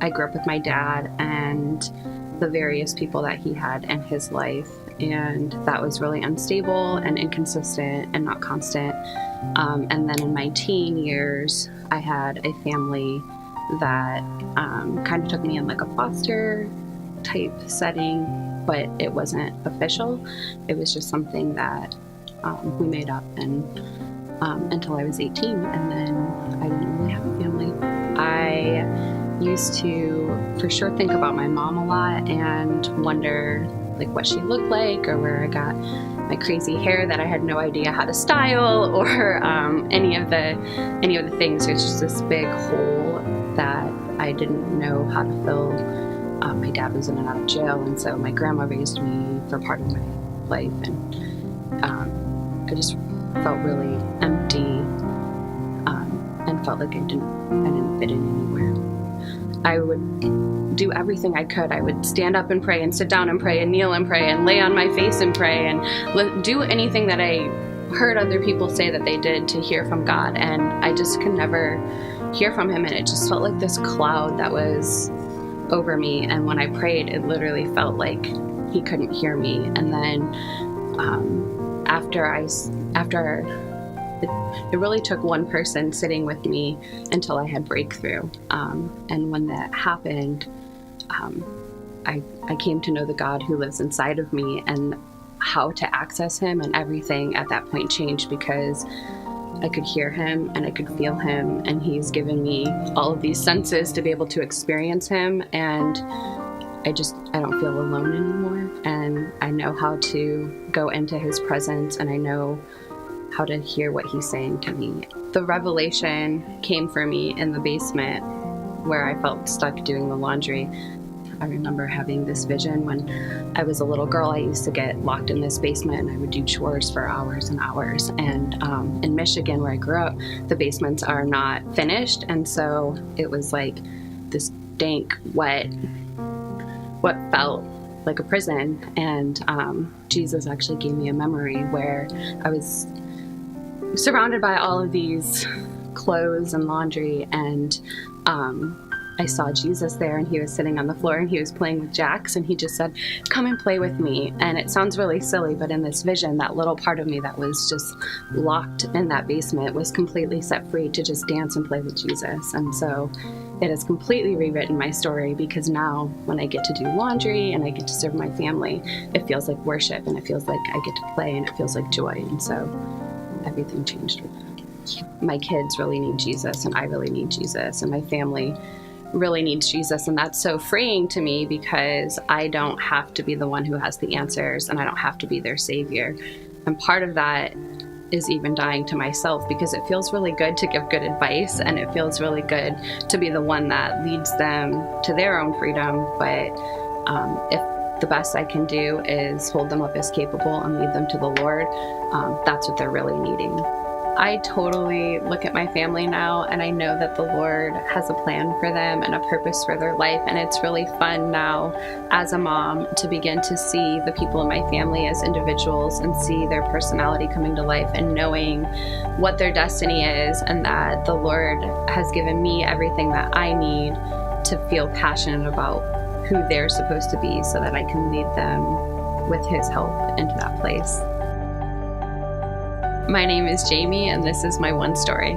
I grew up with my dad and the various people that he had in his life, and that was really unstable and inconsistent and not constant. And then in my teen years, I had a family that kind of took me in like a foster type setting, but it wasn't official. It was just something that we made up, and until I was 18, and then I didn't really have a family. I used to for sure think about my mom a lot and wonder like what she looked like, or where I got my crazy hair that I had no idea how to style, or any of the things. There's just this big hole that I didn't know how to fill. My dad was in and out of jail, and so my grandma raised me for part of my life, and I just felt really empty, and felt like I didn't fit in anywhere. I would do everything I could. I would stand up and pray, and sit down and pray, and kneel and pray, and lay on my face and pray, and do anything that I heard other people say that they did to hear from God. And I just could never hear from him, and it just felt like this cloud that was over me. And when I prayed, it literally felt like he couldn't hear me. And then it really took one person sitting with me until I had breakthrough. And when that happened, I came to know the God who lives inside of me, and how to access him, and everything at that point changed, because I could hear him and I could feel him, and he's given me all of these senses to be able to experience him, and I don't feel alone anymore, and I know how to go into his presence, and I know how to hear what he's saying to me. The revelation came for me in the basement where I felt stuck doing the laundry. I remember having this vision when I was a little girl. I used to get locked in this basement, and I would do chores for hours and hours. And in Michigan, where I grew up, the basements are not finished, and so it was like this dank, wet, what felt like a prison. And Jesus actually gave me a memory where I was surrounded by all of these clothes and laundry, and I saw Jesus there, and he was sitting on the floor, and he was playing with jacks, and he just said, "Come and play with me." And it sounds really silly, but in this vision, that little part of me that was just locked in that basement was completely set free to just dance and play with Jesus. And so it has completely rewritten my story, because now when I get to do laundry and I get to serve my family, it feels like worship, and it feels like I get to play, and it feels like joy. And so everything changed with that. My kids really need Jesus, and I really need Jesus, and my family really needs Jesus. And that's so freeing to me, because I don't have to be the one who has the answers, and I don't have to be their savior. And part of that is even dying to myself, because it feels really good to give good advice, and it feels really good to be the one that leads them to their own freedom. But if the best I can do is hold them up as capable and lead them to the Lord, that's what they're really needing. I totally look at my family now, and I know that the Lord has a plan for them and a purpose for their life. And it's really fun now as a mom to begin to see the people in my family as individuals, and see their personality coming to life, and knowing what their destiny is, and that the Lord has given me everything that I need to feel passionate about who they're supposed to be, so that I can lead them with his help into that place. My name is Jaime, and this is my one story.